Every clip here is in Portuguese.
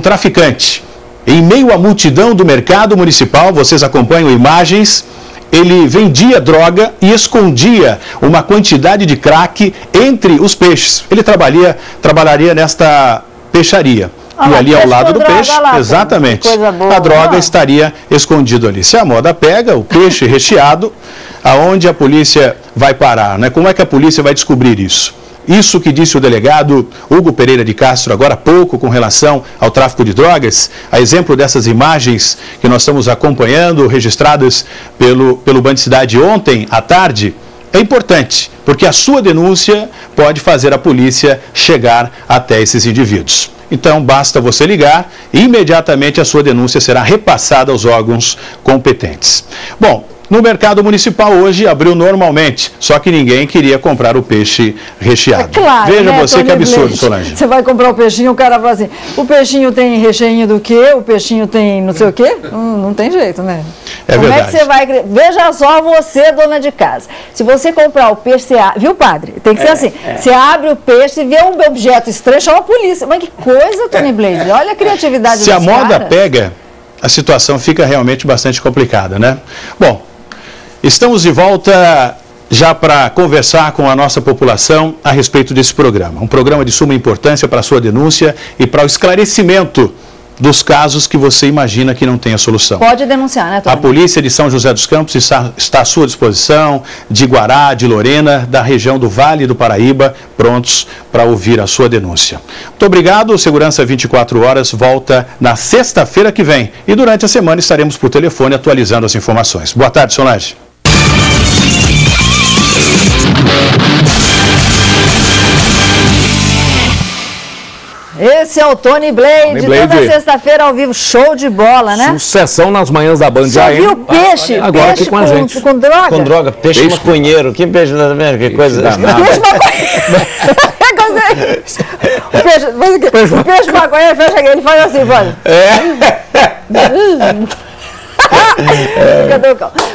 traficante. Em meio à multidão do mercado municipal, vocês acompanham imagens, ele vendia droga e escondia uma quantidade de crack entre os peixes. Ele trabalharia nesta peixaria. E ali ao lado do peixe, exatamente, a droga estaria escondida ali. Se a moda pega, o peixe recheado, aonde a polícia vai parar, né? Como é que a polícia vai descobrir isso? Isso que disse o delegado Hugo Pereira de Castro agora há pouco com relação ao tráfico de drogas, a exemplo dessas imagens que nós estamos acompanhando, registradas pelo Bandicidade ontem à tarde, é importante, porque a sua denúncia pode fazer a polícia chegar até esses indivíduos. Então, basta você ligar e imediatamente a sua denúncia será repassada aos órgãos competentes. Bom, no mercado municipal hoje abriu normalmente, só que ninguém queria comprar o peixe recheado. É claro, veja né, você Tony que absurdo, Blade. Solange. Você vai comprar o peixinho, o cara fala assim, o peixinho tem recheio do quê? O peixinho tem não sei o quê? Não tem jeito, né? É Como verdade. é que você vai... Veja só você, dona de casa. Se você comprar o peixe, você abre... Viu, padre? Tem que ser assim. Você abre o peixe e vê um objeto estranho, chama a polícia. Mas que coisa, Tony Blade. Olha a criatividade Se a moda cara. pega, a situação fica realmente bastante complicada, né? Bom, estamos de volta já para conversar com a nossa população a respeito desse programa. Um programa de suma importância para a sua denúncia e para o esclarecimento dos casos que você imagina que não tenha solução. Pode denunciar, né, Tony? A polícia de São José dos Campos está à sua disposição, de Guará, de Lorena, da região do Vale do Paraíba, prontos para ouvir a sua denúncia. Muito obrigado. O Segurança 24 Horas volta na sexta-feira que vem. E durante a semana estaremos por telefone atualizando as informações. Boa tarde, Solange. Esse é o Tony Blade, toda sexta-feira ao vivo, show de bola, né? Sucessão nas manhãs da Band. Você viu peixe? Agora Peixe aqui com a gente. Com droga? Com droga, peixe maconheiro. Que peixe da América? Que coisa. Peixe maconheiro. O peixe maconheiro, fecha aqui, ele faz assim, pode.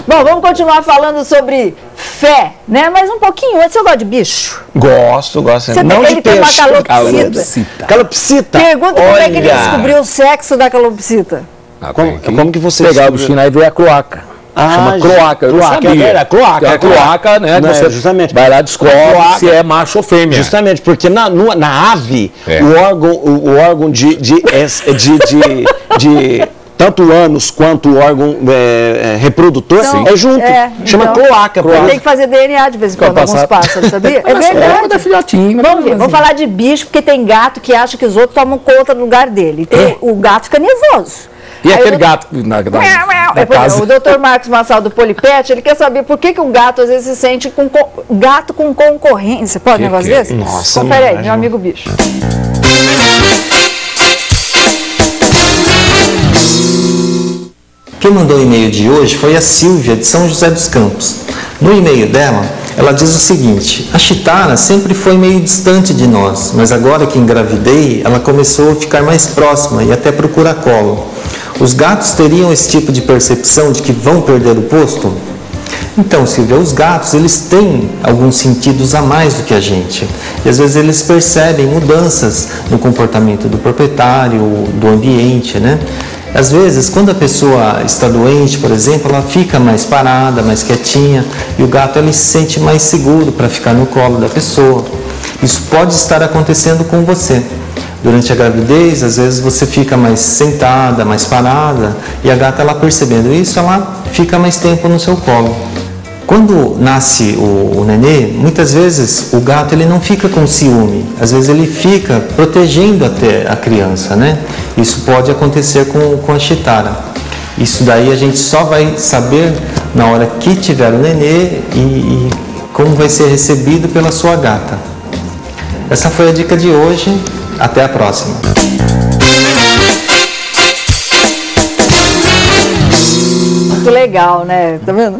Bom, vamos continuar falando sobre fé, né? Mas um pouquinho antes, você gosta de bicho? Gosto. Não de tem peixe. uma calopsita. Calopsita. Pergunta como é que ele descobriu o sexo da calopsita. Como que você pegar o bichinho aí e ver a cloaca. Chama cloaca. Cloaca. Cloaca, né? Não, você justamente. vai lá e descobre se é macho ou fêmea. Justamente, porque na ave, o órgão de tanto o ânus quanto o órgão reprodutor é junto. Chama então, cloaca. Tem que fazer DNA de vez em quando, alguns pássaros, sabia? É verdade. Filhotinho. Vamos falar de bicho, porque tem gato que acha que os outros tomam conta do lugar dele. O gato fica nervoso. E aí aquele gato na casa? O doutor Marcos Massal do Polipet, ele quer saber por que um gato às vezes se sente gato com concorrência. Pode um negócio desse? Nossa, confere aí, meu amigo bicho. Quem mandou o e-mail de hoje foi a Silvia, de São José dos Campos. No e-mail dela, ela diz o seguinte: a Chitara sempre foi meio distante de nós, mas agora que engravidei, ela começou a ficar mais próxima e até procura colo. Os gatos teriam esse tipo de percepção de que vão perder o posto? Então, Silvia, os gatos, eles têm alguns sentidos a mais do que a gente. E às vezes eles percebem mudanças no comportamento do proprietário, do ambiente, né? Às vezes, quando a pessoa está doente, por exemplo, ela fica mais parada, mais quietinha, e o gato ele se sente mais seguro para ficar no colo da pessoa. Isso pode estar acontecendo com você. Durante a gravidez, às vezes você fica mais sentada, mais parada, e a gata, ela percebendo isso, ela fica mais tempo no seu colo. Quando nasce o nenê, muitas vezes o gato ele não fica com ciúme, às vezes ele fica protegendo até a criança, né? Isso pode acontecer com a Chitara. Isso daí a gente só vai saber na hora que tiver o nenê e como vai ser recebido pela sua gata. Essa foi a dica de hoje, até a próxima. Muito legal, né? Tá vendo?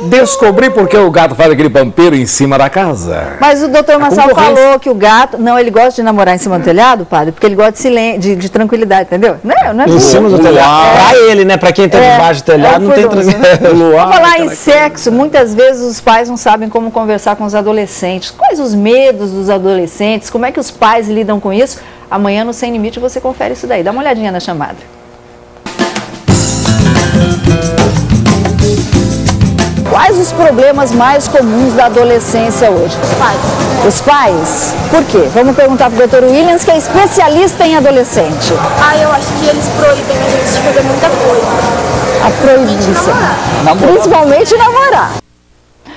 Descobri por que o gato faz aquele pampeiro em cima da casa. Mas o doutor Massal falou que o gato... Não, ele gosta de namorar em cima do telhado, padre, porque ele gosta de tranquilidade, entendeu? Não é em cima do telhado. Pra ele, né? Pra quem tá debaixo do telhado, não tem tranquilidade. Vamos falar em sexo. Muitas vezes os pais não sabem como conversar com os adolescentes. Quais os medos dos adolescentes? Como é que os pais lidam com isso? Amanhã no Sem Limite você confere isso daí. Dá uma olhadinha na chamada. Quais os problemas mais comuns da adolescência hoje? Os pais. Os pais? Por quê? Vamos perguntar para o Dr. Williams, que é especialista em adolescente. Eu acho que eles proíbem a gente de fazer muita coisa. A proibição. Principalmente namorar.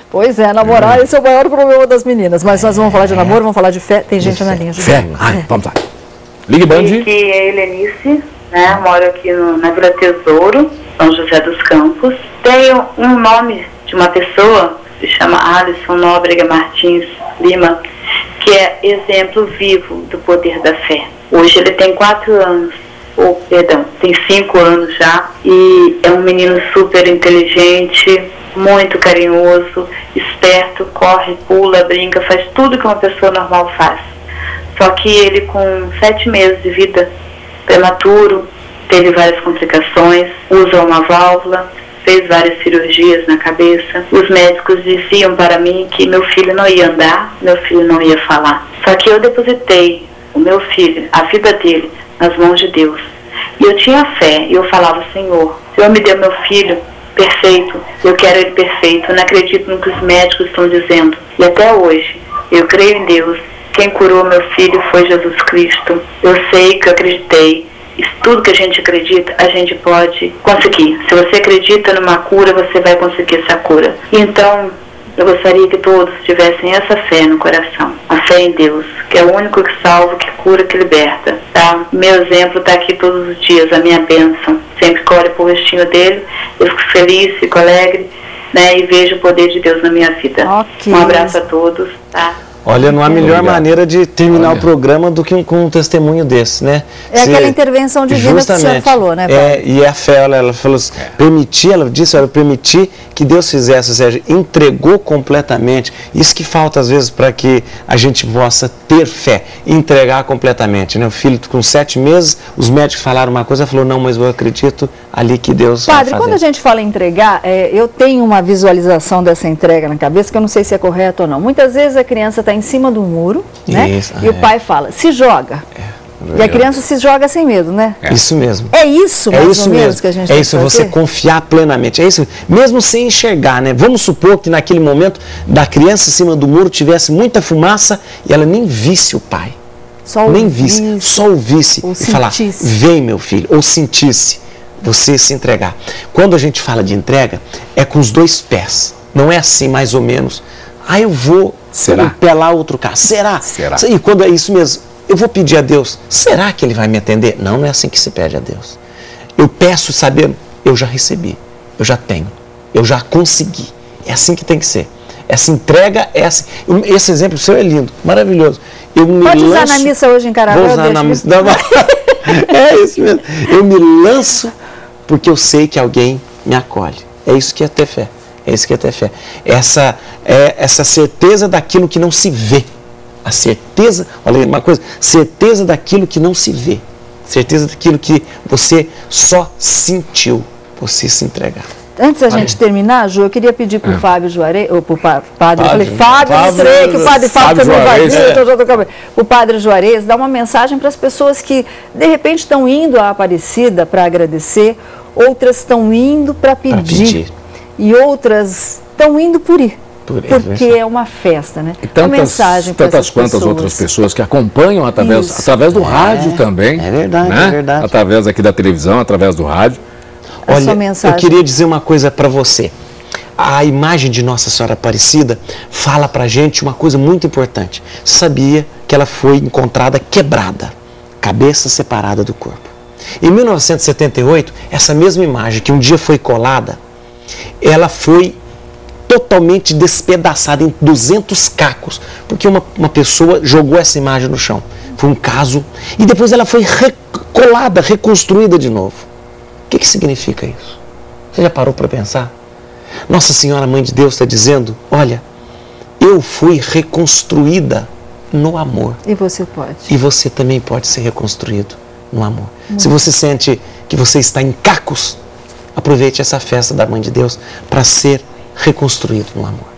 Pois é, namorar, esse é o maior problema das meninas. Mas nós vamos falar de namoro, vamos falar de fé. Tem gente na linha. Fé. Vamos lá. Ligue Band. Aqui é a Helenice, né? Moro aqui na Vila Tesouro, São José dos Campos. Tenho um nome de uma pessoa, se chama Alisson Nóbrega Martins Lima, que é exemplo vivo do poder da fé. Hoje ele tem 4 anos, tem 5 anos já, e é um menino super inteligente, muito carinhoso, esperto, corre, pula, brinca, faz tudo que uma pessoa normal faz. Só que ele, com 7 meses de vida, prematuro, teve várias complicações, usa uma válvula, fez várias cirurgias na cabeça. Os médicos diziam para mim que meu filho não ia andar, meu filho não ia falar. Só que eu depositei o meu filho, a vida dele, nas mãos de Deus. E eu tinha fé, e eu falava: Senhor, o Senhor me deu meu filho perfeito, eu quero ele perfeito, eu não acredito no que os médicos estão dizendo. E até hoje, eu creio em Deus. Quem curou meu filho foi Jesus Cristo. Eu sei que eu acreditei. Isso, tudo que a gente acredita, a gente pode conseguir. Se você acredita numa cura, você vai conseguir essa cura. Então, eu gostaria que todos tivessem essa fé no coração. A fé em Deus, que é o único que salva, que cura, que liberta. Tá? Meu exemplo está aqui todos os dias, a minha bênção. Sempre que olho para o rostinho dele, eu fico feliz, fico alegre, né? E vejo o poder de Deus na minha vida. Okay. Um abraço a todos, tá? Olha, não há melhor maneira de terminar o programa do que com um testemunho desse, né? É aquela intervenção divina que o senhor falou, né, pai? E a fé, ela falou assim, ela disse, permitir que Deus fizesse, ou seja, entregou completamente. Isso que falta às vezes para que a gente possa ter fé, entregar completamente, né? O filho com 7 meses, os médicos falaram uma coisa, falou: não, mas eu acredito ali que Deus vai fazer. Padre, quando a gente fala em entregar, eu tenho uma visualização dessa entrega na cabeça que eu não sei se é correto ou não. Muitas vezes a criança está em cima do muro, né? Isso, e o pai fala: se joga. E a criança se joga sem medo, né? Isso mesmo. É isso, mais ou menos, que a gente tem que fazer? É isso, você confiar plenamente. É isso, mesmo sem enxergar, né? Vamos supor que naquele momento da criança em cima do muro tivesse muita fumaça e ela nem visse o pai. Só nem visse, só ouvisse ou e falar: vem, meu filho, ou sentisse, você se entregar. Quando a gente fala de entrega, é com os 2 pés. Não é assim, mais ou menos. Eu vou pelar outro carro. Será? E quando é isso mesmo, eu vou pedir a Deus, será que Ele vai me atender? Não, não é assim que se pede a Deus. Eu peço sabendo, eu já recebi, eu já tenho, eu já consegui. É assim que tem que ser. Essa entrega é assim. Esse exemplo seu é lindo, maravilhoso. Pode usar na missa hoje em Caravel? Vou usar na missa. É isso mesmo. Eu me lanço porque eu sei que alguém me acolhe. É isso que é ter fé. É isso que é ter fé. Essa certeza daquilo que não se vê. A certeza, olha uma coisa, certeza daquilo que não se vê. Certeza daquilo que você só sentiu, você se entregar. Antes da gente terminar, Ju, eu queria pedir para o Fábio Juarez, ou para o padre, eu falei Fábio, misturei, que o padre Fábio também vai vir, o padre Juarez, dar uma mensagem para as pessoas que, de repente, estão indo à Aparecida para agradecer, outras estão indo para pedir, e outras estão indo por ir. Porque é uma festa, né? E tantas quantas outras pessoas que acompanham através do rádio também. É verdade, né? É verdade. Através aqui da televisão, através do rádio. Olha, eu queria dizer uma coisa para você. A imagem de Nossa Senhora Aparecida fala para a gente uma coisa muito importante. Você sabia que ela foi encontrada quebrada, cabeça separada do corpo. Em 1978, essa mesma imagem que um dia foi colada, ela foi totalmente despedaçada em 200 cacos, porque uma pessoa jogou essa imagem no chão. Foi um caso. E depois ela foi recolada, reconstruída de novo. O que significa isso? Você já parou para pensar? Nossa Senhora Mãe de Deus está dizendo: olha, eu fui reconstruída no amor. E você pode. E você também pode ser reconstruído no amor. Se você sente que você está em cacos, aproveite essa festa da Mãe de Deus para ser reconstruído no amor.